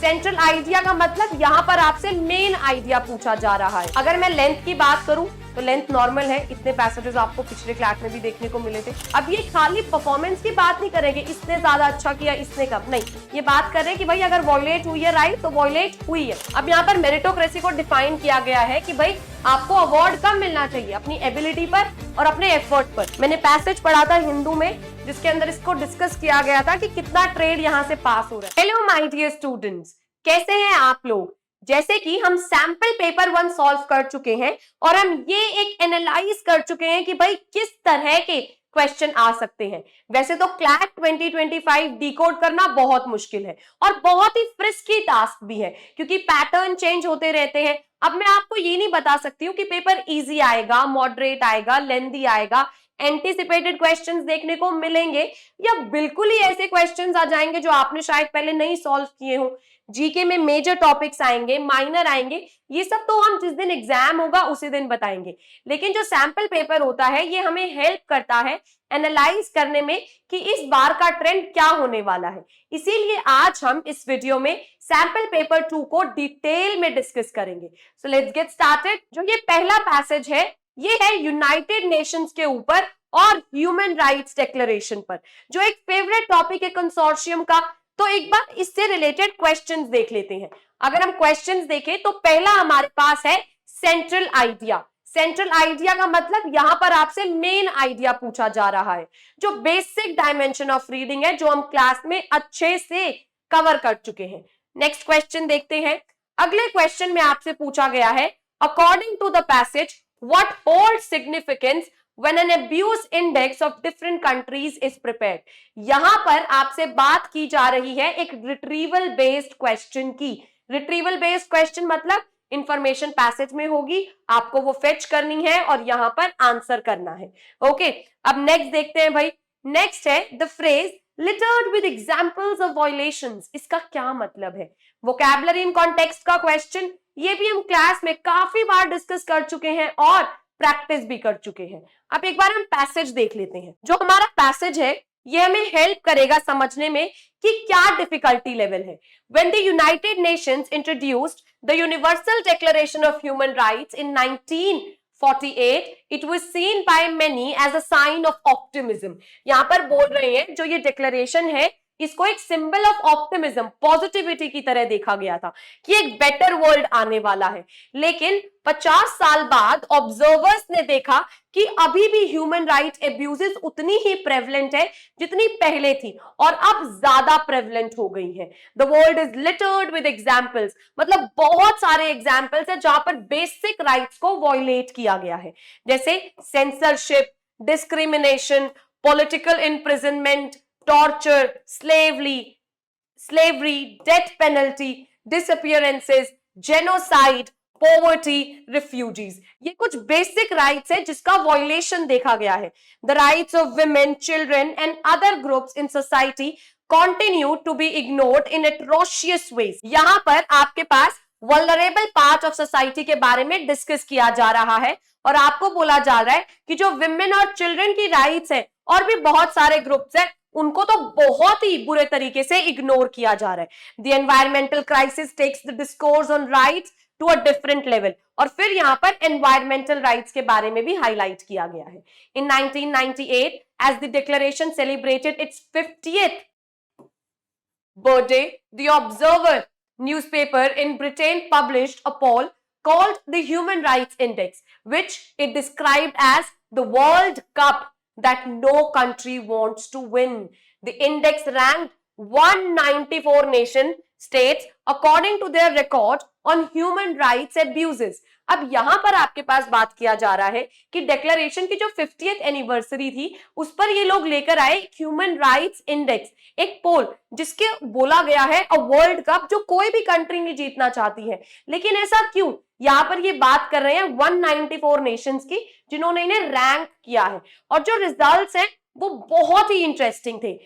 Central idea का मतलब यहाँ पर आपसे मेन आइडिया पूछा जा रहा है। अगर मैं लेंथ की बात करूं तो लेंथ नॉर्मल है, इतने पैसेजेस आपको पिछले क्लास में भी देखने को मिले थे। अब ये खाली परफॉर्मेंस की बात नहीं करेंगे, इसने ज्यादा अच्छा किया, इसने कम, नहीं, ये बात कर रहे हैं कि भाई अगर वॉयलेट हुई है राइट तो वॉयलेट हुई है। अब यहाँ पर मेरिटोक्रेसी को डिफाइन किया गया है कि भाई आपको अवार्ड कब मिलना चाहिए, अपनी एबिलिटी पर और अपने एफर्ट पर। मैंने पैसेज पढ़ा था हिंदू में जिसके अंदर इसको डिस्कस किया गया था कि कितना ट्रेड यहाँ से पास हो रहा है। हेलो माय डियर स्टूडेंट्स, कैसे हैं आप लोग? जैसे कि हम सैंपल पेपर 1 सॉल्व कर चुके हैं और हम ये एक एनालाइज कर चुके हैं कि भाई किस तरह के क्वेश्चन आ सकते हैं। वैसे तो क्लैट 2025 डिकोड करना बहुत मुश्किल है और बहुत ही फ्रिस्की टास्क भी है क्योंकि पैटर्न चेंज होते रहते हैं। अब मैं आपको ये नहीं बता सकती हूँ कि पेपर इजी आएगा, मॉडरेट आएगा, लेंथी आएगा, एंटीसिपेटेड क्वेश्चंस देखने को मिलेंगे या बिल्कुल ही ऐसे क्वेश्चंस आ जाएंगे जो आपने शायद पहले नहीं सॉल्व किए हो। जीके में मेजर टॉपिक्स आएंगे, माइनर आएंगे, ये सब तो हम जिस दिन एग्जाम होगा उसी दिन बताएंगे। लेकिन जो सैंपल पेपर होता है ये हमें हेल्प करता है एनालाइज करने में कि इस बार का ट्रेंड क्या होने वाला है। इसीलिए आज हम इस वीडियो में सैंपल पेपर 2 को डिटेल में डिस्कस करेंगे। So let's get started. जो ये पहला पैसेज है ये है यूनाइटेड नेशंस के ऊपर और ह्यूमन राइट्स डिक्लेरेशन पर, जो एक फेवरेट टॉपिक है कंसोर्शियम का। तो एक बार इससे रिलेटेड क्वेश्चंस देख लेते हैं। अगर हम क्वेश्चंस देखें तो पहला हमारे पास है सेंट्रल आइडिया। सेंट्रल आइडिया का मतलब यहां पर आपसे मेन आइडिया पूछा जा रहा है, जो बेसिक डायमेंशन ऑफ रीडिंग है, जो हम क्लास में अच्छे से कवर कर चुके हैं। नेक्स्ट क्वेश्चन देखते हैं। अगले क्वेश्चन में आपसे पूछा गया है, according to the passage what holds significance when an abuse index of different countries is prepared। यहां पर आपसे बात की जा रही है एक रिट्रीवल बेस्ड क्वेश्चन की। रिट्रीवल बेस्ड क्वेश्चन मतलब इंफॉर्मेशन पैसेज में होगी, आपको वो फेच करनी है और यहां पर आंसर करना है। ओके, अब नेक्स्ट देखते हैं भाई। नेक्स्ट है the phrase littered with examples of violations। इसका क्या मतलब है? वोकैबुलरी इन कॉन्टेक्स्ट का क्वेश्चन, ये भी हम क्लास में काफी बार डिस्कस कर चुके हैं और प्रैक्टिस भी कर चुके हैं। अब एक बार हम पैसेज देख लेते हैं। जो हमारा पैसेज है ये हमें हेल्प करेगा समझने में कि क्या डिफिकल्टी लेवल है। When the United Nations introduced the Universal Declaration of Human Rights in 1948, it was seen by many as a sign of optimism। यहां पर बोल रहे हैं जो ये डिक्लेरेशन है इसको एक सिंबल ऑफ ऑप्टिमिज्म, पॉजिटिविटी की तरह देखा गया था कि एक बेटर वर्ल्ड आने वाला है। लेकिन 50 साल बाद ऑब्जर्वर्स ने देखा कि अभी भी ह्यूमन राइट एब्यूजेस उतनी ही प्रेवलेंट है जितनी पहले थी और अब ज्यादा प्रेवलेंट हो गई है। The world is littered with examples, मतलब बहुत सारे एग्जाम्पल्स है जहां पर बेसिक राइट्स को वॉयलेट किया गया है, जैसे censorship, discrimination, political imprisonment, torture, slavery, death penalty, disappearances, genocide, poverty, refugees। ये कुछ बेसिक राइट्स है जिसका वॉयलेशन देखा गया है। The rights of women, children and other groups in society continue to be ignored in atrocious ways। यहां पर आपके पास वल्नरेबल पार्ट ऑफ सोसाइटी के बारे में डिस्कस किया जा रहा है और आपको बोला जा रहा है कि जो विमेन और चिल्ड्रन की राइट्स है और भी बहुत सारे ग्रुप्स है उनको तो बहुत ही बुरे तरीके से इग्नोर किया जा रहा है। The environmental crisis takes the discourse on rights to a different level. और फिर यहां पर एनवायरमेंटल राइट्स के बारे में भी हाईलाइट किया गया है। In 1998 as the declaration celebrated its 50th birthday, the Observer newspaper in Britain published a poll called the Human Rights Index, which it described as the World Cup that no country wants to win. The index ranked 194 nation states according to their record on human rights abuses। अब यहां पर आपके पास बात किया जा रहा है कि डिक्लेरेशन की जो 50th एनिवर्सरी थी उस पर ये लोग लेकर आए ह्यूमन राइट्स इंडेक्स, एक पोल जिसके बोला गया है अ वर्ल्ड कप, जो कोई भी कंट्री नहीं जीतना चाहती है। लेकिन ऐसा क्यों? यहां पर ये बात कर रहे हैं 194 नेशंस की जिन्होंने इन्हें रैंक किया है और जो रिजल्ट्स हैं वो बहुत ही इंटरेस्टिंग थे।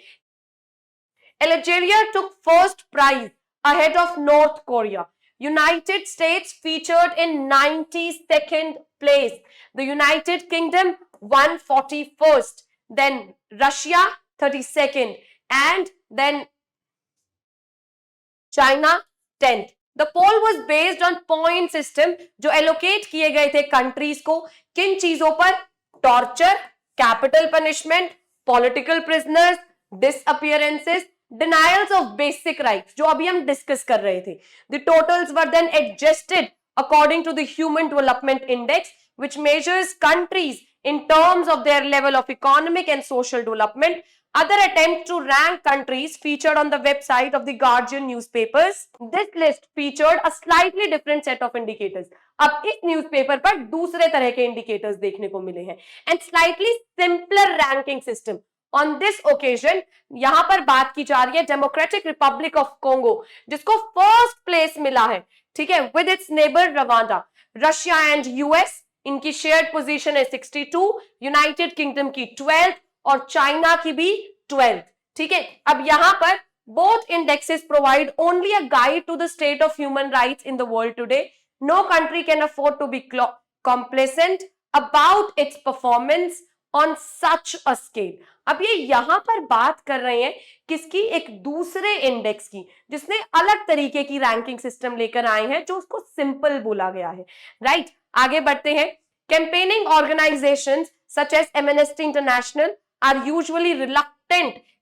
Algeria took first prize ahead of North Korea. United States featured in 92nd place. The United Kingdom won 41st. Then Russia 32nd. And then China 10th. The poll was based on point system जो allocate किए गए थे countries को किन चीजों पर? Torture, capital punishment, political prisoners, disappearances, denials of basic rights, जो अभी हम डिस्कस कर रहे थे. The totals were then adjusted according to the Human Development Index, which measures countries in terms of their level of economic and social development. Other attempts to rank countries featured on the website of the Guardian newspapers. This list featured a slightly different set of indicators. अब इस newspaper पर दूसरे तरह के indicators देखने को मिले हैं and slightly simpler ranking system. On this occasion, यहां पर बात की जा रही है डेमोक्रेटिक रिपब्लिक ऑफ कोंगो, जिसको फर्स्ट प्लेस मिला है, ठीक है, with its neighbour Rwanda. Russia and US, इनकी शेयर्ड पोजीशन है 62, यूनाइटेड किंगडम की 12th और चाइना की भी 12th. ठीक है, अब यहां पर both indexes provide only a guide to the state of human rights in the world today. No country can afford to be complacent about its performance on such a scale. अब ये यहां पर बात कर रहे हैं किसकी? एक दूसरे इंडेक्स की, जिसने अलग तरीके की रैंकिंग सिस्टम लेकर आए हैं, जो उसको सिंपल बोला गया है. राइट, आगे बढ़ते हैं. Campaigning organisations such as Amnesty International are usually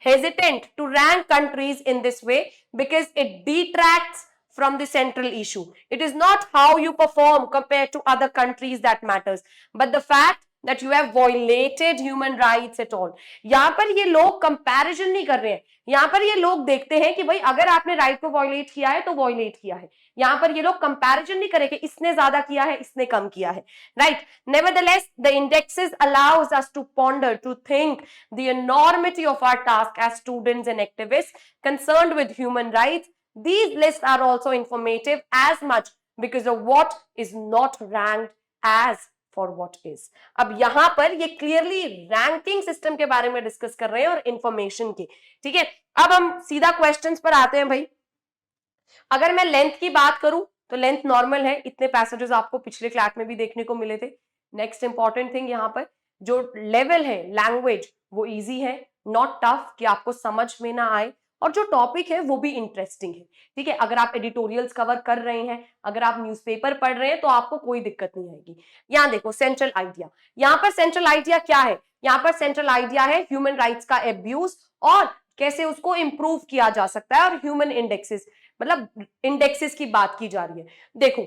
hesitant to rank countries in this way because it detracts from the central issue. It is not how you perform compared to other countries that matters, but the fact that you have violated human rights at all. यहां पर ये लोग comparison नहीं कर रहे हैं, यहां पर ये लोग देखते हैं कि भाई अगर आपने राइट को वायलेट किया है तो वायलेट किया है. यहां पर ये लोग कंपैरिजन नहीं करेंगे इसने ज्यादा किया है इसने कम किया है. Right, nevertheless the indexes allows us to ponder, to think the enormity of our task as students and activists concerned with human rights. These lists are also informative as much because of what is not ranked as for what is. अब यहां पर ये clearly ranking system के बारे में discuss कर रहे हैं और इंफॉर्मेशन के. ठीक है, अब हम सीधा क्वेश्चंस पर आते हैं. भाई अगर मैं लेंथ की बात करूं तो लेंथ नॉर्मल है, इतने पैसेजेस आपको पिछले क्लास में भी देखने को मिले थे. नेक्स्ट इंपॉर्टेंट थिंग, यहां पर जो लेवल है लैंग्वेज वो इजी है, नॉट टफ कि आपको समझ में ना आए, और जो टॉपिक है वो भी इंटरेस्टिंग है. ठीक है, अगर आप एडिटोरियल्स कवर कर रहे हैं, अगर आप न्यूज़पेपर पढ़ रहे हैं तो आपको कोई दिक्कत नहीं आएगी. यहां देखो सेंट्रल आइडिया, यहां पर सेंट्रल आइडिया क्या है? यहां पर सेंट्रल आइडिया है ह्यूमन राइट्स का एब्यूज और कैसे उसको इंप्रूव किया जा सकता है, और ह्यूमन इंडेक्सेस, मतलब इंडेक्सेस की बात की जा रही है. देखो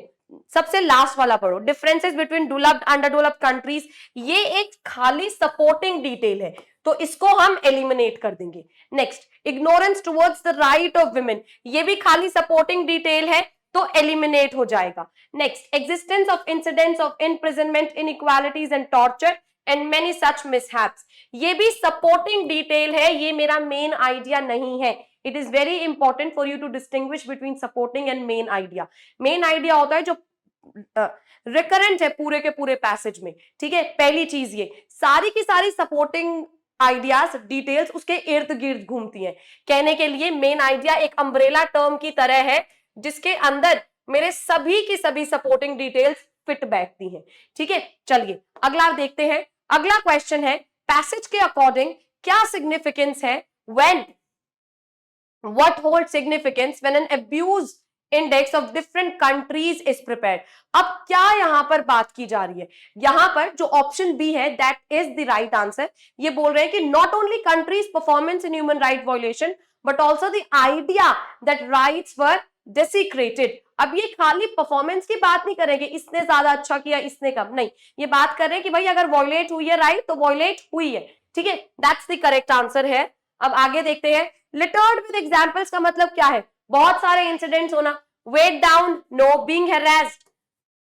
सबसे लास्ट वाला पढ़ो, डिफरेंसेस बिटवीन डेवलप्ड अंडरडेवलप्ड कंट्रीज. ये एक खाली सपोर्टिंग डिटेल है तो इसको हम एलिमिनेट कर देंगे. Next, ignorance towards the right of women, ये भी खाली सपोर्टिंग डिटेल है तो एलिमिनेट हो जाएगा. Next, existence of incidents of imprisonment, inequalities and torture and many such mishaps, ये भी सपोर्टिंग डिटेल है, ये मेरा मेन आइडिया नहीं है. It is very important for you to distinguish between supporting and main idea. Main idea होता है जो रिकरेंट है पूरे के पूरे पैसेज में. ठीक है, पहली चीज ये सारी की सारी सपोर्टिंग आइडियाज डिटेल्स उसके इर्द गिर्द घूमती हैं. कहने के लिए मेन आइडिया एक अम्ब्रेला टर्म की तरह है जिसके अंदर मेरे सभी की सभी सपोर्टिंग डिटेल्स फिट बैठती हैं. ठीक है, चलिए अगला देखते हैं. अगला क्वेश्चन है पैसेज के अकॉर्डिंग क्या सिग्निफिकेंस है when, what holds significance when an abuse index of different countries is prepared. अब क्या यहां पर बात की जा रही है? यहां पर जो ऑप्शन बी है that is the right answer. ये बोल रहे हैं कि not only countries performance in human right violation but also the idea that rights were desecrated. अब ये खाली परफॉर्मेंस की बात नहीं करेंगे, इसने ज्यादा अच्छा किया इसने कम, नहीं, ये बात कर रहे हैं कि भाई अगर वायलेट हुई है राइट तो वायलेट हुई है. ठीक है, दैट्स द करेक्ट आंसर है. अब आगे देखते हैं. लिटर्ड विद एग्जांपल्स का मतलब क्या है? बहुत सारे इंसिडेंट्स होना. Weighed down, no, being harassed,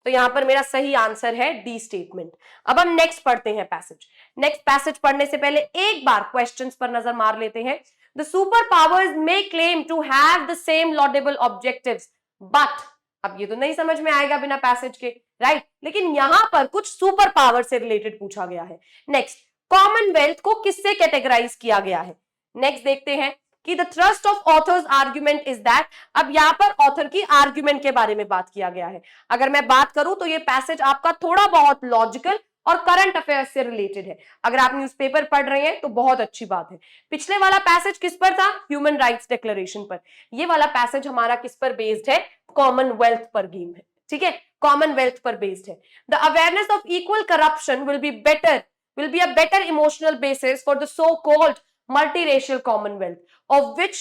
तो यहां पर मेरा सही आंसर है डी स्टेटमेंट. अब हम नेक्स्ट पढ़ते हैं पैसेज. नेक्स्ट पैसेज पढ़ने से पहले एक बार क्वेश्चंस पर नजर मार लेते हैं. The super powers may claim to have the same laudable objectives but, अब ये तो नहीं समझ में आएगा बिना पैसेज के, राइट, लेकिन यहां पर कुछ सुपर पावर से रिलेटेड पूछा गया है. नेक्स्ट, कॉमनवेल्थ को किससे कैटेगराइज किया गया है? नेक्स्ट देखते हैं कि the thrust of authors argument is that. अब यहां पर ऑथर की आर्ग्यूमेंट के बारे में बात किया गया है. अगर मैं बात करूं तो ये पैसेज आपका थोड़ा बहुत लॉजिकल और करंट अफेयर्स से रिलेटेड है. अगर आप न्यूज़पेपर पढ़ रहे हैं तो बहुत अच्छी बात है. पिछले वाला पैसेज किस पर था? ह्यूमन राइट्स डिक्लेरेशन पर. ये वाला पैसेज हमारा किस पर बेस्ड है? कॉमनवेल्थ पर गेम है, ठीक है, कॉमनवेल्थ पर बेस्ड है। The awareness of equal corruption will be a better emotional basis for the so called multiracial commonwealth, of which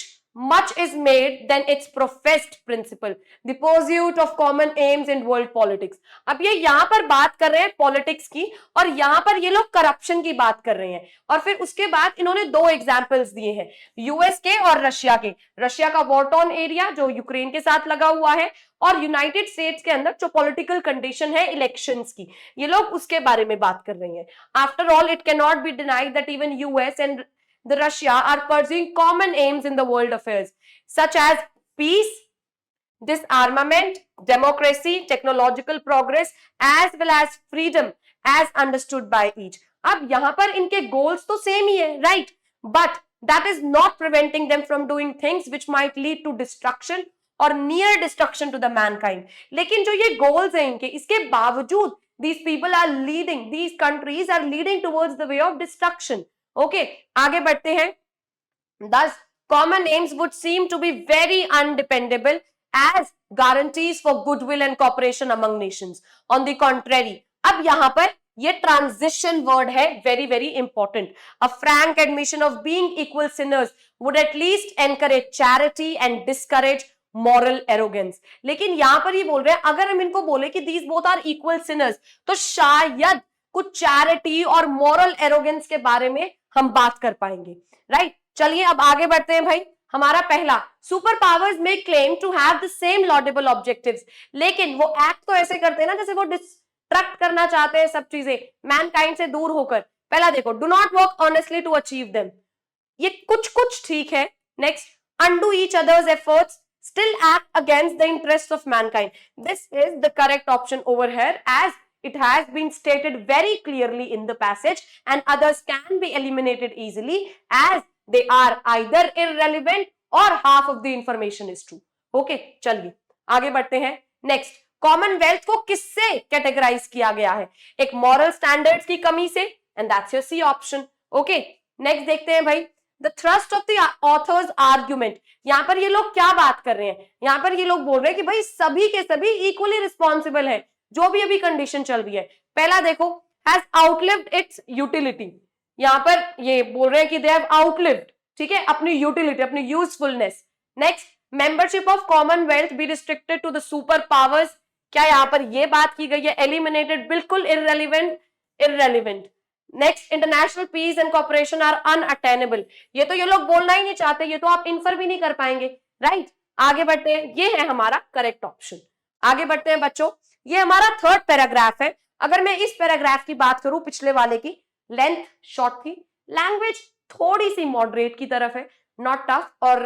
much is made than its professed principle, the pursuit of common aims in world politics। अब ये यहाँ पर बात कर रहे हैं politics की, और यहाँ पर ये लोग करप्शन की बात कर रहे हैं, और फिर उसके बाद इन्होंने दो एग्जाम्पल्स दिए हैं, यूएस के और रशिया के। रशिया का वॉर-टॉर्न एरिया जो यूक्रेन के साथ लगा हुआ है, और यूनाइटेड स्टेट्स के अंदर जो पॉलिटिकल कंडीशन है इलेक्शंस की, ये लोग उसके बारे में बात कर रहे हैं। After all, it can not be denied that even US and the Russia are pursuing common aims in the world affairs, such as peace, disarmament, democracy, technological progress, as well as freedom, as understood by each। अब यहां पर इनके goals तो same ही है, right, but that is not preventing them from doing things which might lead to destruction or near destruction to the mankind। लेकिन जो ये goals हैं इनके, इसके बावजूद these people are leading, these countries are leading towards the way of destruction। Okay, आगे बढ़ते हैं। Thus, common aims would seem to be very undependable as guarantees for goodwill and cooperation among nations। On the contrary, अब यहां पर ये transition word है, very very important. A frank admission of being equal sinners would at least encourage charity and discourage moral arrogance। लेकिन यहां पर ये बोल रहे हैं, अगर हम इनको बोले कि these both are equal sinners, तो शायद कुछ चैरिटी और मॉरल एरोगेंस के बारे में हम बात कर पाएंगे, राइट। चलिए अब आगे बढ़ते हैं भाई। हमारा पहला, super powers may claim to have the same laudable objectives, लेकिन वो एक्ट तो ऐसे करते हैं ना जैसे वो डिस्ट्रक्ट करना चाहते हैं सब चीजें मैनकाइंड से दूर होकर। पहला देखो, do not work honestly to achieve them, ये कुछ कुछ ठीक है। Next, undo each other's efforts, still act against the interest of mankind. This is the correct option over here, as it has been stated very clearly in the passage, and others can be eliminated easily as they are either irrelevant or half of the information is true। Okay, चलिए आगे बढ़ते हैं। Next, Commonwealth को किससे categorise किया गया है? एक मॉरल स्टैंडर्ड्स की कमी से, and that's your C option. Okay, next देखते हैं भाई, the thrust of the author's argument. यहां पर ये लोग क्या बात कर रहे हैं? यहां पर ये लोग बोल रहे हैं कि भाई सभी के सभी इक्वली रिस्पॉन्सिबल है जो भी अभी कंडीशन चल रही है। पहला देखो, हैज आउटलिव्ड इट्स यूटिलिटी, यहां पर ये बोल रहे हैं कि दे हैव आउटलिव्ड, ठीक है, अपनी यूटिलिटी, अपनी usefulness. Next, membership of commonwealth be restricted to the super powers, क्या यहां पर ये बात की गई है? एलिमिनेटेड, बिल्कुल irrelevant. Next, international peace and cooperation are unattainable, ये तो ये लोग बोलना ही नहीं चाहते, ये तो आप इन्फर भी नहीं कर पाएंगे, राइट। आगे बढ़ते हैं, ये है हमारा करेक्ट ऑप्शन। आगे बढ़ते हैं बच्चों, ये हमारा थर्ड पैराग्राफ है। अगर मैं इस पैराग्राफ की बात करूं, पिछले वाले की लेंथ शॉर्ट थी, लैंग्वेज थोड़ी सी मॉडरेट की तरफ है, नॉट टफ। और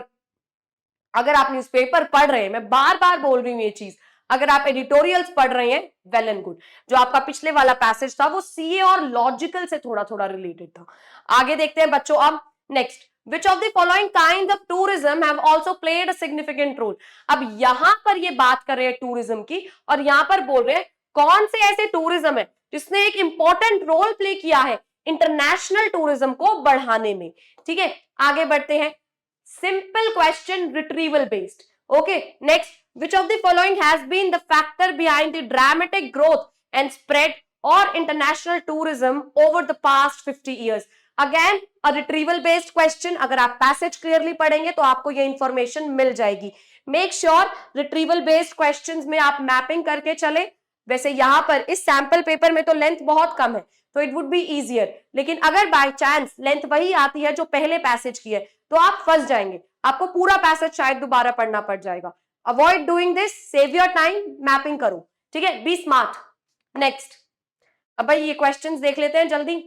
अगर आप न्यूज़पेपर पढ़ रहे हैं, मैं बार बार बोल रही हूं ये चीज, अगर आप एडिटोरियल्स पढ़ रहे हैं, वेल एंड गुड। जो आपका पिछले वाला पैसेज था वो सीए और लॉजिकल से थोड़ा थोड़ा रिलेटेड था। आगे देखते हैं बच्चों अब। Next, Which of the following kinds of tourism have also played a significant role? अब यहां पर ये बात कर रहे हैं टूरिज्म की, और यहां पर बोल रहे हैं कौन से ऐसे टूरिज्म है जिसने एक इंपॉर्टेंट रोल प्ले किया है इंटरनेशनल टूरिज्म को बढ़ाने में, ठीक है। आगे बढ़ते हैं, simple question, retrieval based. Okay, next, which of the following has been the factor behind the dramatic growth and spread or international tourism over the past 50 years? Again a retrieval based question, अगर आप passage clearly पढ़ेंगे तो आपको ये information मिल जाएगी। Make sure retrieval based questions में आप mapping करके चले। वैसे यहां पर इस सैंपल पेपर में तो लेंथ बहुत कम है, तो इट वुड बी इजियर, लेकिन अगर बाय चांस लेंथ वही आती है जो पहले पैसेज की है, तो आप फंस जाएंगे, आपको पूरा पैसेज शायद दोबारा पढ़ना पड़ जाएगा। Avoid doing this, save your time, mapping करो, ठीक है, बी स्मार्ट। नेक्स्ट, अब भाई ये क्वेश्चंस देख लेते हैं जल्दी।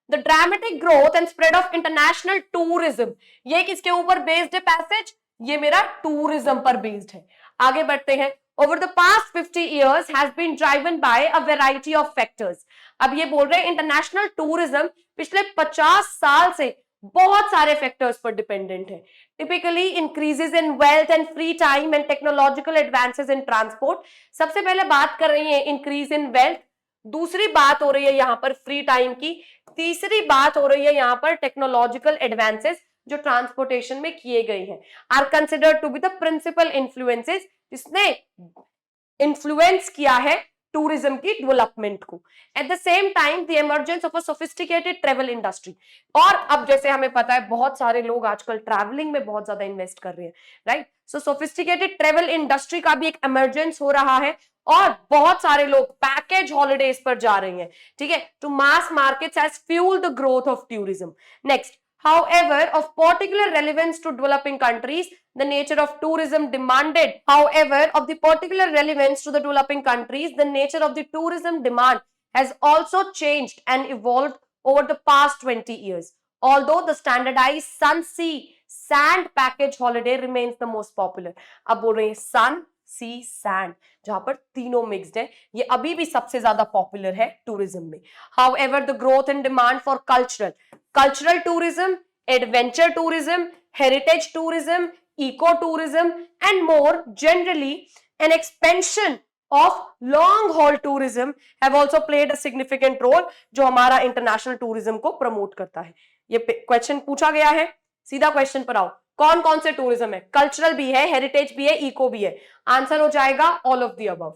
The dramatic growth and spread of international tourism, ये किसके ऊपर बेस्ड है पैसेज? ये मेरा टूरिज्म पर बेस्ड है। आगे बढ़ते हैं, over the past 50 years has been driven by a variety of factors। अब ये बोल रहे हैं इंटरनेशनल टूरिज्म पिछले 50 साल से बहुत सारे फैक्टर्स पर डिपेंडेंट है। Typically increases in wealth and free time and technological advances in transport. सबसे पहले बात कर रही है इंक्रीज इन वेल्थ, दूसरी बात हो रही है यहाँ पर फ्री टाइम की, तीसरी बात हो रही है यहाँ पर टेक्नोलॉजिकल एडवांसेस जो ट्रांसपोर्टेशन में किए गए हैं, are considered to be the principal influences जिसने इन्फ्लुएंस किया है टूरिज्म की डेवलपमेंट को। At the same time the emergence of a sophisticated travel industry, और अब जैसे हमें पता है बहुत सारे लोग आजकल ट्रैवलिंग में बहुत ज्यादा इन्वेस्ट कर रहे हैं, राइट। सो सोफिस्टिकेटेड ट्रेवल इंडस्ट्री का भी एक इमर्जेंस हो रहा है और बहुत सारे लोग पैकेज हॉलिडेज पर जा रहे हैं, ठीक है। To mass markets has fuelled the growth of tourism. Next, however, of particular relevance to developing countries, the nature of tourism demanded, however, of the particular relevance to the developing countries, the nature of the tourism demand has also changed and evolved over the past 20 years. Although the standardized sun, sea, sand package holiday remains the most popular. अब बोल रहे हैं sun, sea, sand, जहां पर तीनों mixed है, ये अभी भी सबसे ज्यादा पॉपुलर है टूरिज्म में. However, the growth and demand for cultural tourism, adventure tourism, heritage tourism, eco-tourism, and more generally, an expansion of long haul tourism have also played a significant role, जो हमारा इंटरनेशनल टूरिज्म को promote करता है. ये question पूछा गया है, सीधा क्वेश्चन पर आओ. कौन कौन से टूरिज्म है? कल्चरल भी है, हेरिटेज भी है, इको भी है. आंसर हो जाएगा ऑल ऑफ द अबव.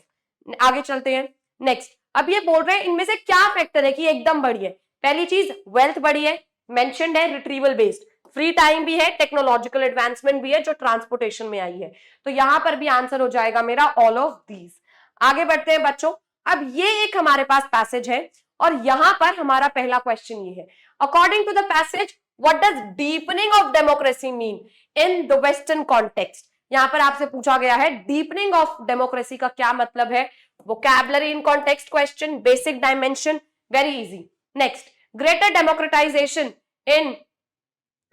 आगे चलते हैं. नेक्स्ट, अब ये बोल रहे हैं इनमें से क्या फैक्टर है कि एकदम बढ़ी है. पहली चीज वेल्थ बढ़ी है, मेंशन्ड है, रिट्रीवल बेस्ड. फ्री टाइम भी है, टेक्नोलॉजिकल एडवांसमेंट भी है जो ट्रांसपोर्टेशन में आई है. तो यहां पर भी आंसर हो जाएगा मेरा ऑल ऑफ दीज. आगे बढ़ते हैं बच्चों. अब ये एक हमारे पास पैसेज है और यहां पर हमारा पहला क्वेश्चन ये है. According to the passage, what does deepening of democracy mean in the western context. यहां पर आपसे पूछा गया है डीपनिंग ऑफ डेमोक्रेसी का क्या मतलब है. Vocabulary in context question, basic dimension, very easy. Next, greater democratization in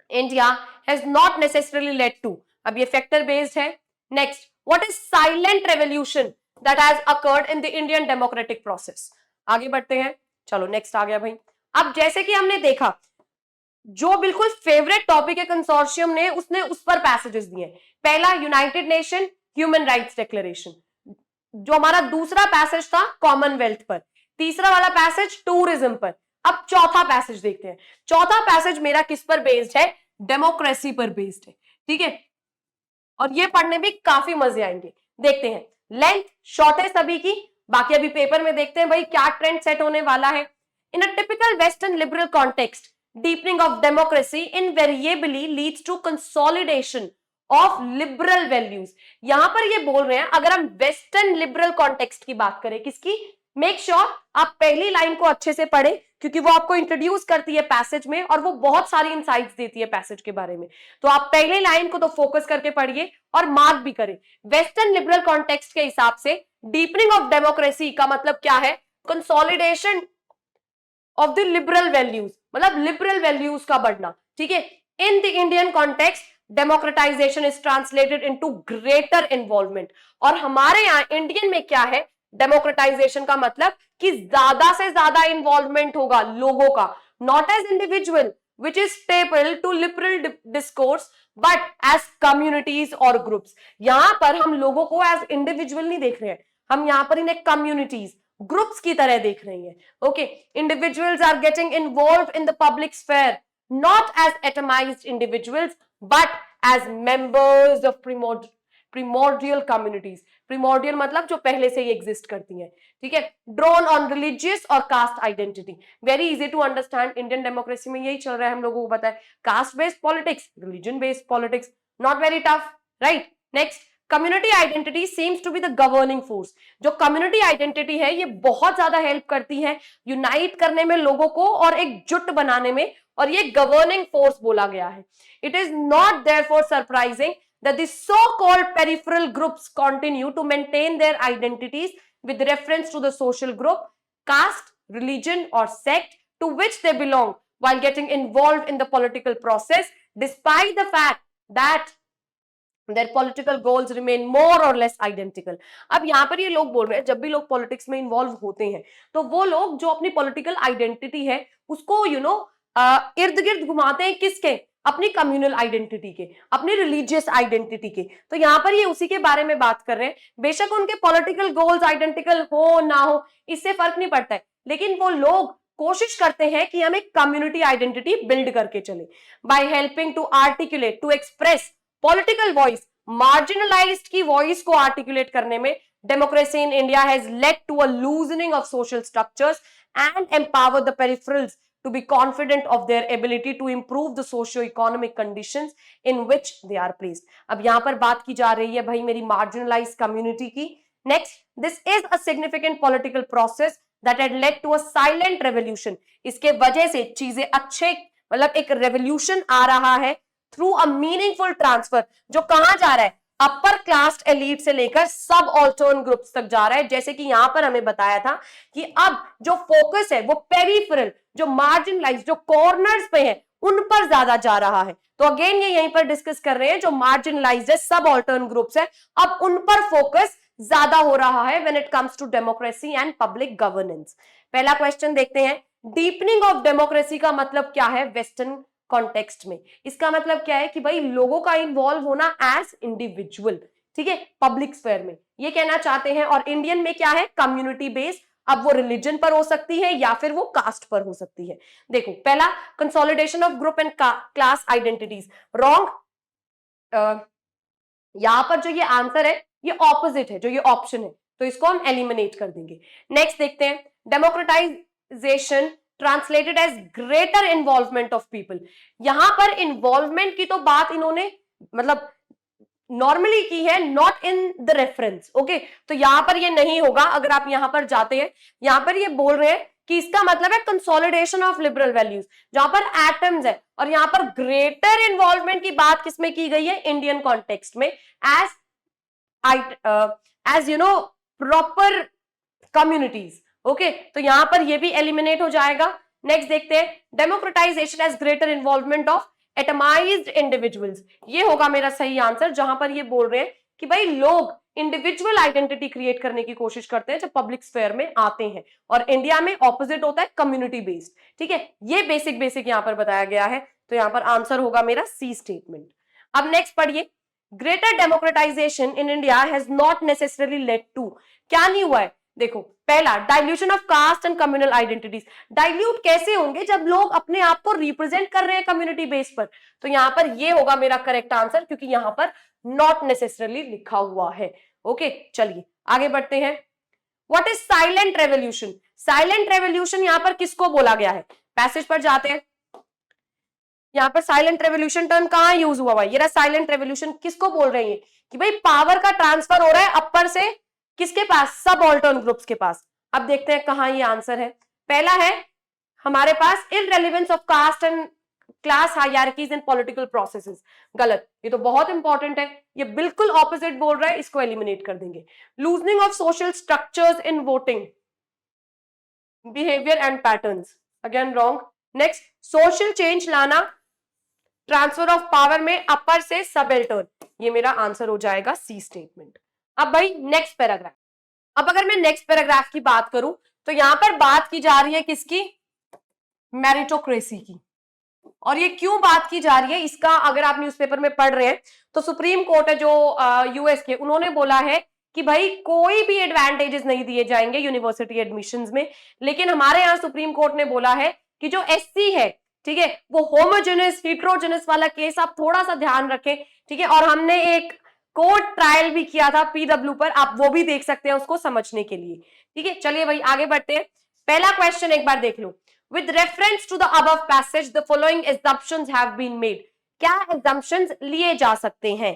India has not necessarily led to. अब ये factor based है. Next, what is silent revolution that has occurred in the Indian democratic process? आगे बढ़ते हैं. चलो next आ गया भाई. अब जैसे कि हमने देखा, जो बिल्कुल फेवरेट टॉपिक है कंसोर्शियम ने, उसने उस पर पैसेजेस दिए. पहला United nation human rights declaration, जो हमारा दूसरा पैसेज था कॉमनवेल्थ पर, तीसरा वाला पैसेज टूरिज्म पर. अब चौथा पैसेज देखते हैं. चौथा पैसेज मेरा किस पर बेस्ड है? डेमोक्रेसी पर बेस्ड है, ठीक है. और ये पढ़ने में काफी मजे आएंगे. देखते हैं. लेंथ शॉर्ट है सभी की, बाकी अभी पेपर में देखते हैं भाई क्या ट्रेंड सेट होने वाला है. In a typical western liberal context, deepening of democracy invariably leads to consolidation of liberal values. यहां पर ये बोल रहे हैं, अगर हम वेस्टर्न लिबरल कॉन्टेक्स्ट की बात करें, किसकी? मेक श्योर आप पहली लाइन को अच्छे से पढ़े, क्योंकि वो आपको इंट्रोड्यूस करती है पैसेज में और वो बहुत सारी इनसाइट्स देती है पैसेज के बारे में. तो आप पहले लाइन को तो फोकस करके पढ़िए और मार्क भी करें. वेस्टर्न लिबरल कॉन्टेक्स्ट के हिसाब से डीपनिंग ऑफ डेमोक्रेसी का मतलब क्या है? Consolidation of the liberal values, मतलब लिबरल वैल्यूज का बढ़ना, ठीक है. In the Indian context democratisation is translated into greater involvement. और हमारे यहाँ इंडियन में क्या है? डेमोक्रेटाइजेशन का मतलब कि ज्यादा से ज्यादा इन्वॉल्वमेंट होगा लोगों का, not as individual which is stable to liberal discourse, but as communities और ग्रुप्स. यहां पर हम लोगों को एज इंडिविजुअल नहीं देख रहे हैं, हम यहां पर इन्हें कम्युनिटीज, ग्रुप्स की तरह देख रही हैं. Okay, individuals are getting involve in the public sphere not as atomised individuals but as members of primordial communities. Primordial मतलब जो पहले से ही एग्जिस्ट करती हैं, ठीक है. ड्रॉन ऑन रिलीजियस और caste identity. Very easy to understand. Indian democracy में यही चल रहा है, हम लोगों को पता है. Caste based politics, religion based politics, not very tough, right. Next, community identity seems to be the governing force. जो कम्युनिटी आइडेंटिटी है ये बहुत ज्यादा हेल्प करती है यूनाइट करने में लोगों को और एक जुट बनाने में, और ये गवर्निंग फोर्स बोला गया है. It is not therefore surprising that the so-called peripheral groups continue to maintain their identities with reference to the social group, caste, religion or sect to which they belong while getting involved in the political process, despite the fact that their political goals remain more or less identical. अब यहाँ पर ये लोग बोल रहे हैं, जब भी लोग पॉलिटिक्स में इन्वॉल्व होते हैं तो वो लोग जो अपनी पॉलिटिकल आइडेंटिटी है उसको इर्द गिर्द घुमाते हैं. किसके? अपनी कम्युनल आइडेंटिटी के, अपनी रिलीजियस आइडेंटिटी के. तो यहाँ पर ये उसी के बारे में बात कर रहे हैं. बेशक उनके पॉलिटिकल गोल्स आइडेंटिकल हो ना हो, इससे फर्क नहीं पड़ता है, लेकिन वो लोग कोशिश करते हैं कि हम एक कम्युनिटी आइडेंटिटी बिल्ड करके चले. By helping to articulate, to express political voice marginalised की वॉइस को आर्टिकुलेट करने में democracy in India has led to a loosening of social structures and empower the peripherals to be confident of their ability to improve the socio-economic conditions in which they are placed. अब यहां पर बात की जा रही है भाई मेरी marginalized community की. Next, this is a significant political process that had led to a silent revolution. इसके वजह से चीजें अच्छे मतलब एक revolution आ रहा है through a meaningful transfer जो कहां जा रहा है अपर क्लास एलीट से लेकर सब ऑल्टर्न ग्रुप्स तक जा रहा है. जैसे कि यहां पर हमें बताया था कि अब जो फोकस है वो पेरिफेरल जो मार्जिनलाइज जो कॉर्नर्स पे है उन पर ज्यादा जा रहा है. तो अगेन ये यहीं पर डिस्कस कर रहे हैं जो मार्जिनलाइज है सब ऑल्टर्न ग्रुप्स है अब उन पर फोकस ज्यादा हो रहा है when it comes to democracy and public governance. पहला क्वेश्चन देखते हैं. डीपनिंग ऑफ डेमोक्रेसी का मतलब क्या है वेस्टर्न कॉन्टेक्स्ट में. इसका मतलब क्या है कि भाई लोगों का इन्वॉल्व होना एज इंडिविजुअल. ठीक है पब्लिक स्फेयर में ये कहना चाहते हैं. और इंडियन में क्या है कम्युनिटी बेस्ड. अब वो रिलीजन पर हो सकती है या फिर वो कास्ट पर हो सकती है. देखो पहला consolidation of group and class identities wrong. यहां पर जो ये आंसर है ये ऑपोजिट है जो ये ऑप्शन है तो इसको हम एलिमिनेट कर देंगे. नेक्स्ट देखते हैं. Democratisation translated as greater involvement of people. यहां पर इन्वॉल्वमेंट की तो बात इन्होंने मतलब नॉर्मली की है not in the reference. Okay तो यहां पर ये नहीं होगा. अगर आप यहां पर जाते हैं यहां पर ये बोल रहे हैं कि इसका मतलब है कंसोलिडेशन ऑफ लिबरल वैल्यूज जहां पर एटम्स है और यहां पर ग्रेटर इन्वॉल्वमेंट की बात किसमें की गई है इंडियन कॉन्टेक्स्ट में as you know proper communities. Okay तो यहां पर ये भी एलिमिनेट हो जाएगा. नेक्स्ट देखते हैं. Democratisation as greater involvement of atomised individuals. ये होगा मेरा सही आंसर जहां पर ये बोल रहे हैं कि भाई लोग इंडिविजुअल आइडेंटिटी क्रिएट करने की कोशिश करते हैं जब पब्लिक स्फेयर में आते हैं और इंडिया में ऑपोजिट होता है कम्युनिटी बेस्ड. ठीक है ये बेसिक यहां पर बताया गया है तो यहां पर आंसर होगा मेरा सी स्टेटमेंट. अब नेक्स्ट पढ़िए. Greater democratisation in India has not necessarily led to. क्या नहीं हुआ है देखो. पहला dilution of caste and communal identities. Dilute कैसे होंगे जब लोग अपने आप को रिप्रेजेंट कर रहे हैं कम्युनिटी बेस पर. तो यहां पर ये होगा मेरा करेक्ट आंसर क्योंकि यहां पर नॉट नेसेसरली लिखा हुआ है. ओके चलिए आगे बढ़ते हैं. What is silent revolution. Silent revolution यहां पर किसको बोला गया है. पैसेज पर जाते हैं. यहां पर साइलेंट रेवोल्यूशन टर्म कहां यूज हुआ है. ये रहा साइलेंट रेवोल्यूशन. किसको बोल रहे हैं कि भाई पावर का ट्रांसफर हो रहा है अपर से किसके पास सब ऑल्टर्न ग्रुप्स के पास. अब देखते हैं कहां ये आंसर है. पहला है हमारे पास irrelevance of caste and class hierarchies in political processes. गलत. ये तो बहुत इंपॉर्टेंट है. ये बिल्कुल ऑपोजिट बोल रहा है इसको एलिमिनेट कर देंगे. Loosening of social structures in voting behaviour and patterns again wrong. Next social change लाना ट्रांसफर ऑफ पावर में अपर से सब ऑल्टर्न. ये मेरा आंसर हो जाएगा सी स्टेटमेंट. अब भाई नेक्स्ट पैराग्राफ. अब अगर मैं नेक्स्ट पैराग्राफ की बात करूं तो यहां पर बात की जा रही है किसकी मेरिटोक्रेसी की. और ये क्यों बात की जा रही है इसका अगर आप न्यूज़पेपर में पढ़ रहे हैं तो सुप्रीम कोर्ट है जो यूएस के उन्होंने बोला है कि भाई कोई भी एडवांटेजेस नहीं दिए जाएंगे यूनिवर्सिटी एडमिशंस में. लेकिन हमारे यहाँ सुप्रीम कोर्ट ने बोला है कि जो एससी है ठीक है वो होमोजेनस हिट्रोजेनस वाला केस आप थोड़ा सा ध्यान रखें. ठीक है और हमने एक कोर्ट ट्रायल भी किया था पीडब्ल्यू पर आप वो भी देख सकते हैं उसको समझने के लिए. ठीक है चलिए भाई आगे बढ़ते हैं. पहला क्वेश्चन एक बार देख लो. With reference to the above passage, the following assumptions have been made. क्या assumptions लिए जा सकते हैं.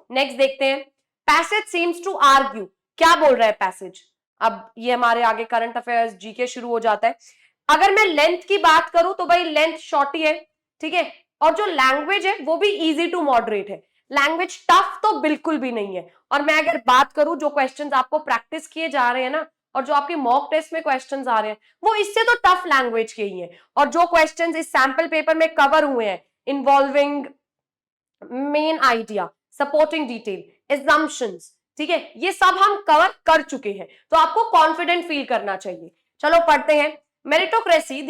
नेक्स्ट देखते हैं. Passage seems to argue. क्या बोल रहा है पैसेज. अब ये हमारे आगे करंट अफेयर्स जीके शुरू हो जाता है. अगर मैं लेंथ की बात करूं तो भाई लेंथ शॉर्ट ही है. ठीक है और जो लैंग्वेज है वो भी इजी टू मॉडरेट है. लैंग्वेज टफ तो बिल्कुल भी नहीं है. और मैं अगर बात करूं जो क्वेश्चंस आपको प्रैक्टिस किए जा रहे हैं ना और जो आपके मॉक टेस्ट में क्वेश्चंस आ रहे हैं वो इससे तो टफ लैंग्वेज के ही हैं. और जो क्वेश्चंस इस सैंपल पेपर में कवर हुए हैं involving main idea supporting detail assumptions ठीक है ये सब हम कवर कर चुके हैं तो आपको कॉन्फिडेंट फील करना चाहिए. चलो पढ़ते हैं. Meritocracy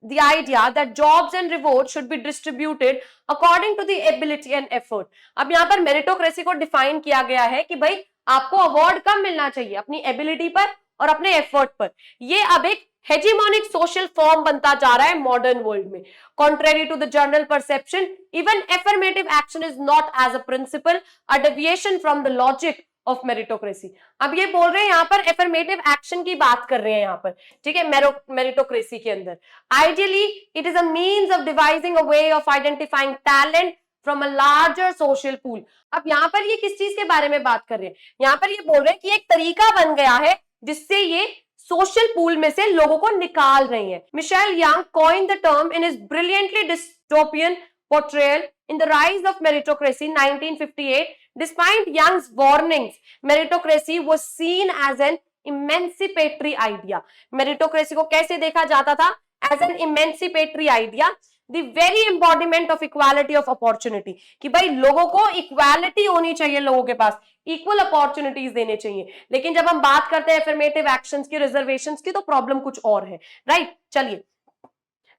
the idea that jobs and rewards should be distributed according to the ability and effort. अब यहाँ पर मेरिटोक्रेसी को डिफाइन किया गया है कि भाई आपको अवार्ड कब मिलना चाहिए अपनी एबिलिटी पर और अपने एफर्ट पर. ये अब एक हेजीमोनिक सोशल फॉर्म बनता जा रहा है मॉडर्न वर्ल्ड में. Contrary to the general perception, even affirmative action is not as a principle a deviation from the logic of meritocracy. अब ये बोल रहे हैं यहां पर एफर्मेटिव एक्शन की बात कर रहे हैं यहां पर, ठीक है, मेरिटोक्रेसी के अंदर. Ideally it is a means of devising a way of identifying talent from a larger social pool. अब यहां पर ये किस चीज के बारे में बात कर रहे हैं? यहां पर ये बोल रहे हैं कि एक तरीका बन गया है जिससे ये सोशल पूल में से लोगों को निकाल रही है. Michael Young coined the term in his brilliantly dystopian portrayal in The Rise of Meritocracy 1958. Despite Young's warnings, meritocracy was seen as an emancipatory idea. Meritocracy को कैसे देखा जाता था? As an emancipatory idea, the very embodiment of equality of opportunity. कि भाई लोगों को equality होनी चाहिए, लोगों के पास इक्वल अपॉर्चुनिटीज देने चाहिए. लेकिन जब हम बात करते हैं एफर्मेटिव एक्शंस की, रिजर्वेशंस की, तो प्रॉब्लम कुछ और है, राइट? चलिए,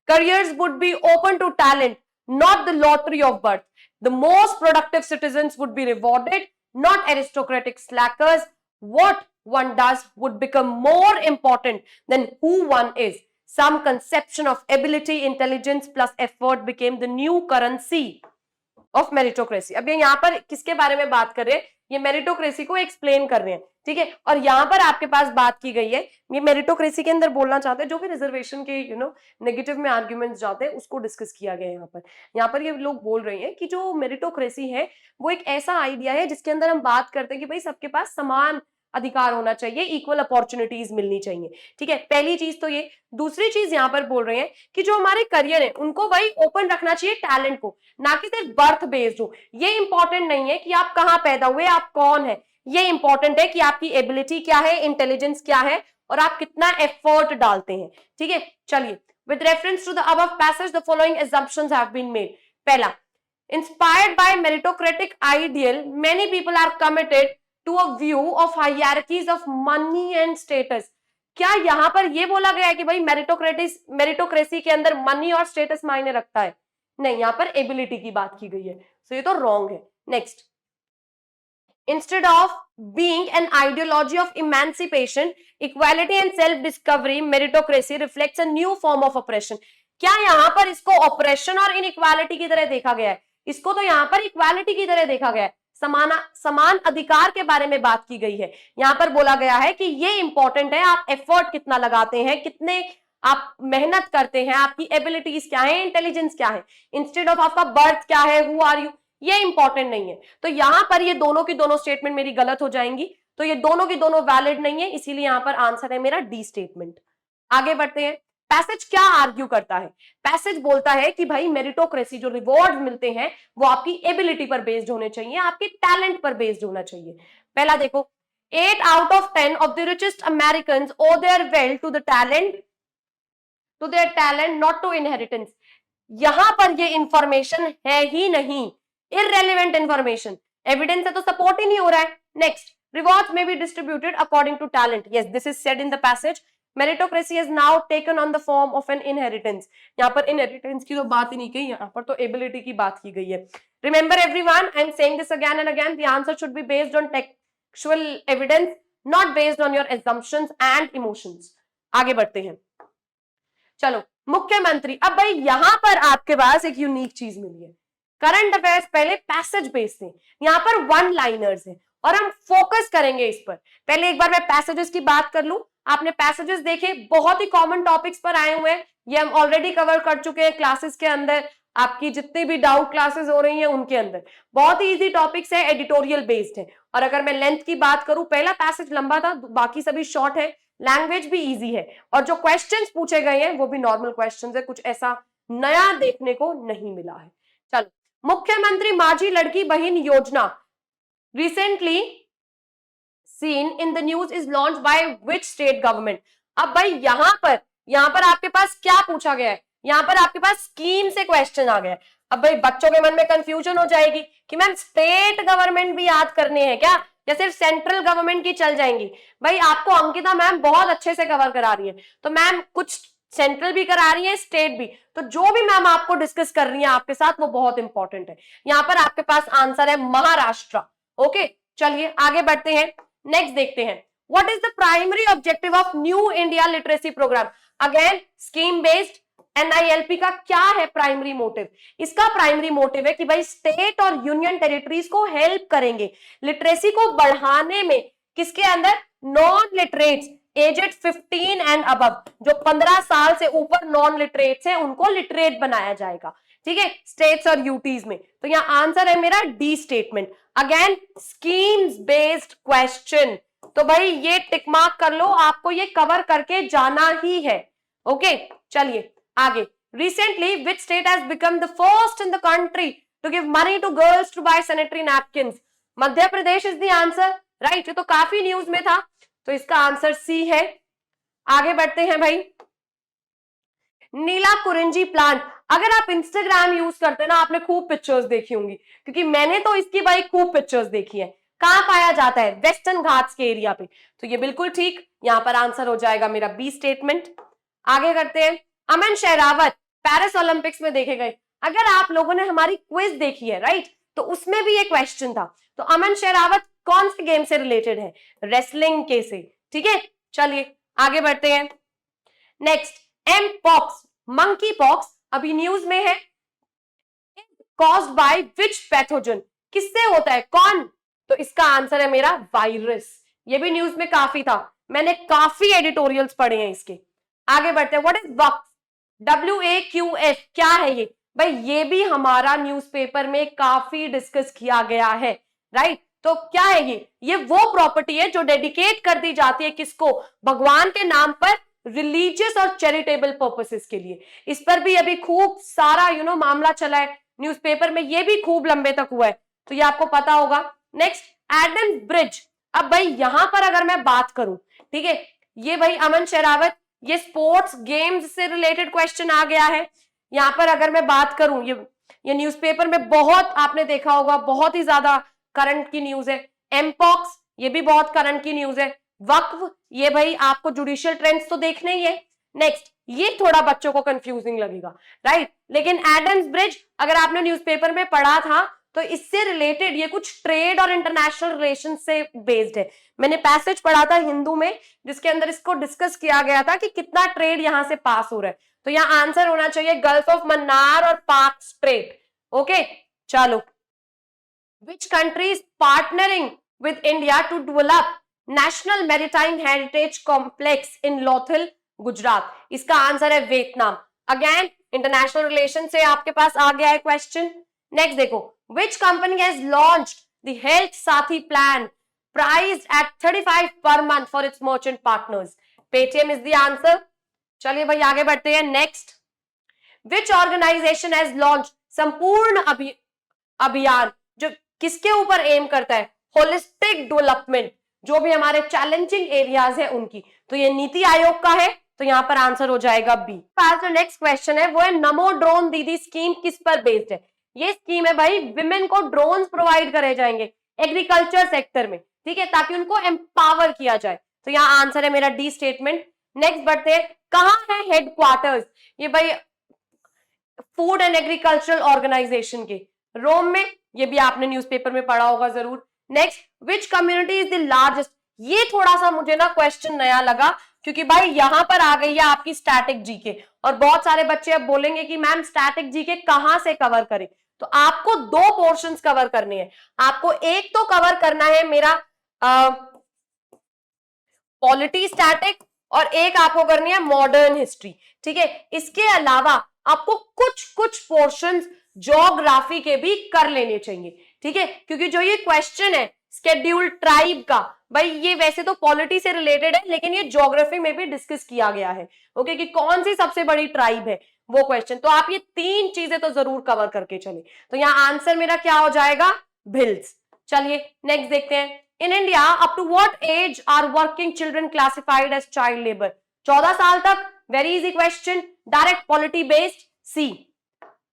careers would be open to talent, not the lottery of birth. The most productive citizens would be rewarded, not aristocratic slackers. What one does would become more important than who one is. Some conception of ability, intelligence plus effort became the new currency of meritocracy. अब ये यहाँ पर किसके बारे में बात कर रहे हैं? ये मेरिटोक्रेसी को एक्सप्लेन कर रहे हैं, ठीक है. और यहाँ पर आपके पास बात की गई है, ये मेरिटोक्रेसी के अंदर बोलना चाहते हैं जो भी रिजर्वेशन के नेगेटिव में आर्ग्यूमेंट्स जाते हैं उसको डिस्कस किया गया है. यहाँ पर ये लोग बोल रहे हैं कि जो मेरिटोक्रेसी है वो एक ऐसा आइडिया है जिसके अंदर हम बात करते हैं कि भाई सबके पास समान अधिकार होना चाहिए, इक्वल अपॉर्चुनिटीज मिलनी चाहिए, ठीक है. पहली चीज तो ये. दूसरी चीज यहाँ पर बोल रहे हैं कि जो हमारे करियर है उनको भाई ओपन रखना चाहिए टैलेंट को, ना कि सिर्फ बर्थ बेस्ड हो. ये इंपॉर्टेंट नहीं है कि आप कहाँ पैदा हुए, आप कौन है. ये इंपॉर्टेंट है कि आपकी एबिलिटी क्या है, इंटेलिजेंस क्या है और आप कितना एफर्ट डालते हैं, ठीक है. चलिए, with reference to the above passage the following assumptions have been made. पहला, inspired by meritocratic ideal, many people are committed to a view of hierarchies of money and status. क्या यहां पर यह बोला गया है कि भाई मेरिटोक्रेसी के अंदर मनी और स्टेटस मायने रखता है? नहीं, यहां पर एबिलिटी की बात की गई है, तो ये तो रॉन्ग है. Next, instead of being an ideology of emancipation, equality and self discovery, meritocracy reflects a new form of oppression. क्या यहां पर इसको ऑपरेशन और इनइक्वालिटी की तरह देखा गया है? इसको तो यहां पर इक्वालिटी की तरह देखा गया है, समान अधिकार के बारे में बात की गई है. यहां पर बोला गया है कि ये इंपॉर्टेंट है, आप एफर्ट कितना लगाते हैं, कितने आप मेहनत करते हैं, आपकी एबिलिटीज क्या है, इंटेलिजेंस क्या है, इंस्टेड ऑफ आपका बर्थ क्या है, हु आर यू, ये इंपॉर्टेंट नहीं है. तो यहां पर ये दोनों की दोनों स्टेटमेंट मेरी गलत हो जाएंगी, तो ये दोनों की दोनों वैलिड नहीं है, इसीलिए यहां पर आंसर है मेरा डी स्टेटमेंट. आगे बढ़ते हैं. पैसेज क्या आर्ग्यू करता है? पैसेज बोलता है कि भाई मेरिटोक्रेसी जो रिवॉर्ड मिलते हैं वो आपकी एबिलिटी पर बेस्ड होने चाहिए, आपके टैलेंट पर बेस्ड होना चाहिए. पहला देखो, 8 out of 10 of the richest Americans owe their wealth to their talent, not to inheritance. यहां पर ये इंफॉर्मेशन है ही नहीं, irrelevant information. एविडेंस है तो सपोर्ट ही नहीं हो रहा है. Next, rewards may be distributed according to talent. Yes, this is said in the passage. Meritocracy has now taken on the form of an inheritance. यहाँ पर inheritance की तो बात ही नहीं की, यहाँ पर तो ability की बात की गई है. Remember everyone, I am saying this again and again. The answer should be based on textual evidence, not based on your assumptions and emotions. आगे बढ़ते हैं. चलो, मुख्यमंत्री. अब भाई यहाँ पर आपके पास एक यूनिक चीज मिली है. करंट अफेयर्स पहले पैसेज बेस्ड थे, यहाँ पर वन लाइनर्स है और हम फोकस करेंगे इस पर. पहले एक बार मैं पैसेजेस की बात कर लूं. आपने पैसेजेस देखे, बहुत ही कॉमन टॉपिक्स पर आए हुए हैं, ये हम ऑलरेडी कवर कर चुके हैं क्लासेस के अंदर. आपकी जितनी भी डाउट क्लासेस हो रही हैं उनके अंदर बहुत ही इजी टॉपिक्स है, एडिटोरियल बेस्ड है. और अगर मैं लेंथ की बात करूं, पहला पैसेज लंबा था, बाकी सभी शॉर्ट है, लैंग्वेज भी इजी है और जो क्वेश्चंस पूछे गए हैं वो भी नॉर्मल क्वेश्चंस है, कुछ ऐसा नया देखने को नहीं मिला है. चलो, मुख्यमंत्री माझी लड़की बहन योजना recently seen in the news is launched by which state government? अब भाई यहाँ पर आपके पास क्या पूछा गया है? यहाँ पर आपके पास स्कीम से क्वेश्चन आ गया है. अब भाई बच्चों के मन में कंफ्यूजन हो जाएगी कि मैम स्टेट गवर्नमेंट भी याद करने हैं क्या, या सिर्फ सेंट्रल गवर्नमेंट की चल जाएंगी? भाई आपको अंकिता मैम बहुत अच्छे से कवर करा रही है, तो मैम कुछ सेंट्रल भी करा रही है, स्टेट भी, तो जो भी मैम आपको डिस्कस कर रही है आपके साथ वो बहुत इंपॉर्टेंट है. यहाँ पर आपके पास आंसर है महाराष्ट्र. ओके, चलिए आगे बढ़ते हैं. नेक्स्ट देखते हैं, what is the primary objective of New India Literacy Programme? Again scheme based NILP का क्या है प्राइमरी मोटिव? इसका प्राइमरी मोटिव है कि भाई स्टेट और यूनियन टेरिटरीज को हेल्प करेंगे लिटरेसी को बढ़ाने में। किसके अंदर? Non literates aged 15 and above, जो 15 साल से ऊपर नॉन लिटरेट्स हैं उनको लिटरेट बनाया जाएगा, ठीक है, स्टेट्स और यूटीज में। तो यहाँ आंसर है मेरा D statement. Again schemes based question, तो भाई ये टिक मार्क कर लो, आपको ये कवर करके जाना ही है। ओके चलिए आगे। Recently which state has become the first in the country to give money to girls to buy sanitary napkins? Madhya Pradesh is the answer, right. ये तो काफी न्यूज में था, तो इसका आंसर सी है। आगे बढ़ते हैं भाई। नीला कुरिंजी प्लांट, अगर आप इंस्टाग्राम यूज करते हैं ना, आपने खूब पिक्चर्स देखी होंगी, क्योंकि मैंने तो इसकी भाई खूब पिक्चर्स देखी है। कहां पाया जाता है? वेस्टर्न घाट्स के एरिया पे। तो ये बिल्कुल ठीक, यहां पर आंसर हो जाएगा मेरा बी स्टेटमेंट। आगे करते हैं। अमन शेरावत पेरिस ओलंपिक्स में देखे गए। अगर आप लोगों ने हमारी क्विज देखी है, राइट, तो उसमें भी ये क्वेश्चन था। तो अमन शेरावत कौन से गेम से रिलेटेड है? रेसलिंग के से, ठीक है। चलिए आगे बढ़ते हैं। Next, M pox monkey pox अभी न्यूज में है। Caused by which pathogen? किससे होता है? कौन? तो इसका आंसर है मेरा वायरस। ये भी न्यूज में काफी था, मैंने काफी एडिटोरियल्स पढ़े हैं इसके। आगे बढ़ते हैं। What is Waqf? WAQF क्या है ये? भाई ये भी हमारा न्यूज़पेपर में काफी डिस्कस किया गया है, राइट। तो क्या है ये वो प्रॉपर्टी है जो डेडिकेट कर दी जाती है किसको? भगवान के नाम पर, रिलीजियस और चैरिटेबल पर्पसेस के लिए। इस पर भी अभी खूब सारा मामला चला है न्यूज़पेपर में, ये भी खूब लंबे तक हुआ है, तो ये आपको पता होगा। Next, Aden bridge. अब भाई यहां पर अगर मैं बात करूं, ठीक है, ये भाई अमन शेरावत, ये स्पोर्ट्स गेम्स से रिलेटेड क्वेश्चन आ गया है। यहां पर अगर मैं बात करूं, ये न्यूज़पेपर में बहुत आपने देखा होगा, बहुत ही ज्यादा करंट की न्यूज है। एमपॉक्स ये भी बहुत करंट की न्यूज है। वक्फ ये भाई आपको जुडिशियल ट्रेंड्स तो देखने ही है। नेक्स्ट, ये थोड़ा बच्चों को कंफ्यूजिंग लगेगा, राइट, लेकिन एडम्स ब्रिज अगर आपने न्यूज़पेपर में पढ़ा था तो इससे रिलेटेड ये कुछ ट्रेड और इंटरनेशनल रिलेशन से बेस्ड है। मैंने पैसेज पढ़ा था हिंदू में जिसके अंदर इसको डिस्कस किया गया था कि कितना ट्रेड यहां से पास हो रहा है। तो यहाँ आंसर होना चाहिए गल्फ ऑफ मन्नार और पाक स्ट्रेट। ओके चलो। Which country is partnering with India to develop National Maritime Heritage Complex in Lothal, Gujarat? इसका आंसर है वियतनाम। अगेन इंटरनेशनल रिलेशन से आपके पास आ गया है क्वेश्चन। नेक्स्ट देखो, which company has launched the Health Sathi plan priced at 35 per month for its merchant partners? Paytm is the answer. चलिए भाई आगे बढ़ते हैं। Next, which organization has launched संपूर्ण अभियान, जो किसके ऊपर एम करता है? होलिस्टिक डेवलपमेंट, जो भी हमारे चैलेंजिंग एरियाज है उनकी। तो ये नीति आयोग का है, तो यहां पर आंसर हो जाएगा बी। पास जो नेक्स्ट क्वेश्चन है वो है नमो ड्रोन दीदी स्कीम किस पर बेस्ड है? ये स्कीम है भाई, विमेन को ड्रोन्स प्रोवाइड करे जाएंगे एग्रीकल्चर सेक्टर में, ठीक है, ताकि उनको एम्पावर किया जाए। तो यहाँ आंसर है मेरा डी स्टेटमेंट। नेक्स्ट बढ़ते हैं। कहां है हेडक्वार्टर्स? ये भाई फूड एंड एग्रीकल्चरल ऑर्गेनाइजेशन के, रोम में। ये भी आपने न्यूज़पेपर में पढ़ा होगा जरूर। Next, which community is the largest? ये थोड़ा सा मुझे ना क्वेश्चन नया लगा, क्योंकि भाई यहां पर आ गई है आपकी स्टैटिक जीके, और बहुत सारे बच्चे अब बोलेंगे कि मैम स्टैटिक जीके कहां से कवर करें। तो आपको दो पोर्शंस कवर करने हैं। आपको एक तो कवर करना है मेरा पॉलिटी स्टैटिक, और एक आपको करनी है मॉडर्न हिस्ट्री, ठीक है। इसके अलावा आपको कुछ पोर्शंस ज्योग्राफी के भी कर लेने चाहिए, ठीक है, क्योंकि जो ये क्वेश्चन है शेड्यूल्ड ट्राइब का, भाई ये वैसे तो पॉलिटी से रिलेटेड है, लेकिन ये ज्योग्राफी में भी डिस्कस किया गया है, ओके, कि कौन सी सबसे बड़ी ट्राइब है वो क्वेश्चन। तो आप ये तीन चीजें तो जरूर कवर करके चले। तो यहाँ आंसर मेरा क्या हो जाएगा? भिल्स। चलिए नेक्स्ट देखते हैं। In India up to what age are working children classified as child labour? 14 साल तक। Very easy question, direct polity based, C.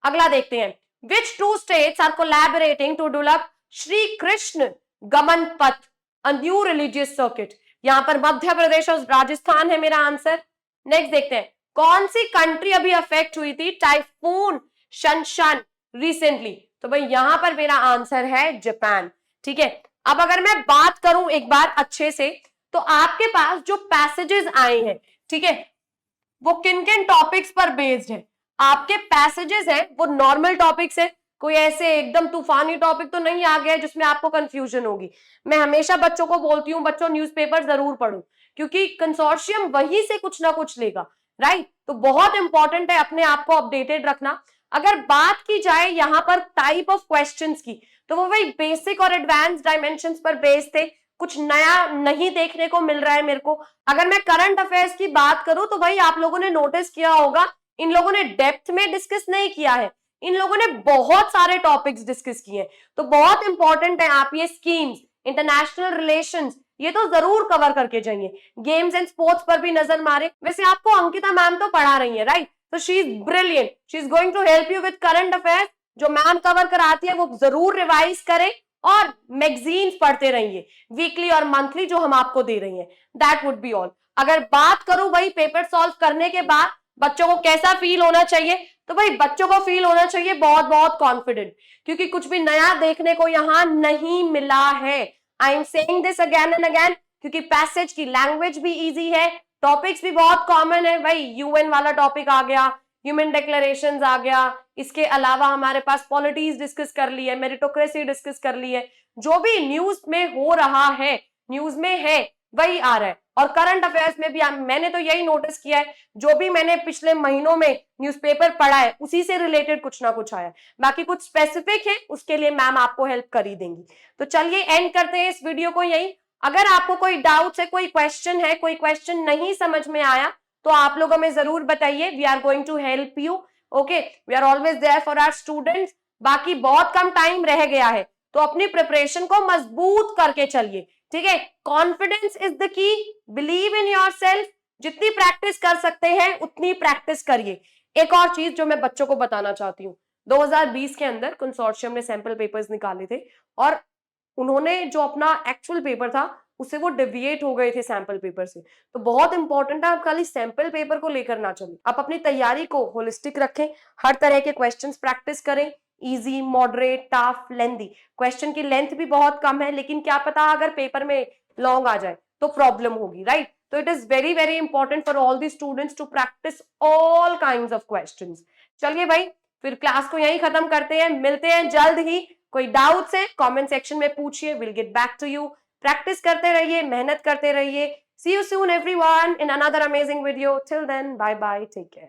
अगला देखते हैं। Which two states are collaborating to develop Shri Krishna गमन पथ, a new religious circuit? यहां पर मध्य प्रदेश और राजस्थान है मेरा आंसर। नेक्स्ट देखते हैं। कौन सी कंट्री अभी अफेक्ट हुई थी टाइफून शनशान रिसेंटली? तो भाई यहां पर मेरा आंसर है जापान, ठीक है। अब अगर मैं बात करूं एक बार अच्छे से, तो आपके पास जो पैसेजेस आए हैं, ठीक है, वो किन किन टॉपिक्स पर बेस्ड है? आपके पैसेजेस हैं वो नॉर्मल टॉपिक्स है, कोई ऐसे एकदम तूफानी टॉपिक तो नहीं आ गया जिसमें आपको कंफ्यूजन होगी। मैं हमेशा बच्चों को बोलती हूँ, बच्चों न्यूज़पेपर जरूर पढ़ो, क्योंकि कंसोर्शियम वहीं से कुछ ना कुछ लेगा, राइट? तो बहुत इंपॉर्टेंट है अपने आप को अपडेटेड रखना। अगर बात की जाए यहाँ पर टाइप ऑफ क्वेश्चंस की, तो वो वही बेसिक और एडवांस डायमेंशंस पर बेस्ड थे, कुछ नया नहीं देखने को मिल रहा है मेरे को। अगर मैं करंट अफेयर्स की बात करूं तो भाई आप लोगों ने नोटिस किया होगा, इन लोगों ने डेप्थ में डिस्कस नहीं किया है, इन लोगों ने बहुत सारे टॉपिक्स डिस्कस किए हैं। तो बहुत इंपॉर्टेंट है आप ये स्कीम्स, इंटरनेशनल रिलेशंस, ये तो जरूर कवर करके जाइए। गेम्स एंड स्पोर्ट्स पर भी नजर मारे। वैसे आपको अंकिता मैम तो पढ़ा रही है, राइट? तो she is brilliant, she is going to help you with current affairs. जो मैम कवर कराती है वो जरूर रिवाइज करें और मैगजीन्स पढ़ते रहिए, वीकली और मंथली जो हम आपको दे रही हैं। That would be all. अगर बात करूं भाई पेपर सॉल्व करने के बाद बच्चों को कैसा फील होना चाहिए, तो भाई बच्चों को फील होना चाहिए बहुत बहुत कॉन्फिडेंट, क्योंकि कुछ भी नया देखने को यहां नहीं मिला है। I am saying this again and again, क्योंकि पैसेज की लैंग्वेज भी इजी है, टॉपिक्स भी बहुत कॉमन है। भाई यूएन वाला टॉपिक आ गया, ह्यूमन डिक्लेरेशंस आ गया, इसके अलावा हमारे पास पॉलिटीज डिस्कस कर ली है, मेरिटोक्रेसी डिस्कस कर ली है। जो भी न्यूज में हो रहा है, न्यूज में है, वही आ रहा है। और करंट अफेयर्स में भी मैंने तो यही नोटिस किया है, जो भी मैंने पिछले महीनों में न्यूज़पेपर पढ़ा है उसी से रिलेटेड कुछ ना कुछ आया। बाकी कुछ स्पेसिफिक है उसके लिए मैम आपको हेल्प कर ही देंगी। तो चलिए एंड करते हैं इस वीडियो को यही। अगर आपको कोई डाउट है, कोई क्वेश्चन है, कोई क्वेश्चन नहीं समझ में आया, तो आप लोग हमें जरूर बताइए। We are going to help you, okay? We are always there for our students. बाकी बहुत कम टाइम रह गया है, तो अपनी प्रिपरेशन को मजबूत करके चलिए, ठीक है? Confidence is the key, believe in yourself. जितनी प्रैक्टिस कर सकते हैं उतनी प्रैक्टिस करिए। एक और चीज जो मैं बच्चों को बताना चाहती हूँ, 2020 के अंदर कंसोर्शियम ने सैंपल पेपर्स निकाले थे और उन्होंने जो अपना एक्चुअल पेपर था उससे वो डेविएट हो गए थे सैंपल पेपर से। तो बहुत इंपॉर्टेंट है, आप खाली सैंपल पेपर को लेकर ना चलें, आप अपनी तैयारी को होलिस्टिक रखें, हर तरह के क्वेश्चंस प्रैक्टिस करें, easy, moderate, tough, lengthy. Question की लेंथ भी बहुत कम है, लेकिन क्या पता अगर पेपर में लॉन्ग आ जाए तो प्रॉब्लम होगी, राइट? तो it is very very important for all the students to practice all kinds of questions. चलिए भाई, फिर क्लास को यहीं खत्म करते हैं, मिलते हैं जल्द ही। कोई डाउट्स है कमेंट सेक्शन में पूछिए, will get back to you. Practice करते रहिए, मेहनत करते रहिए। See you soon everyone in another amazing video. Till then, bye bye, take care.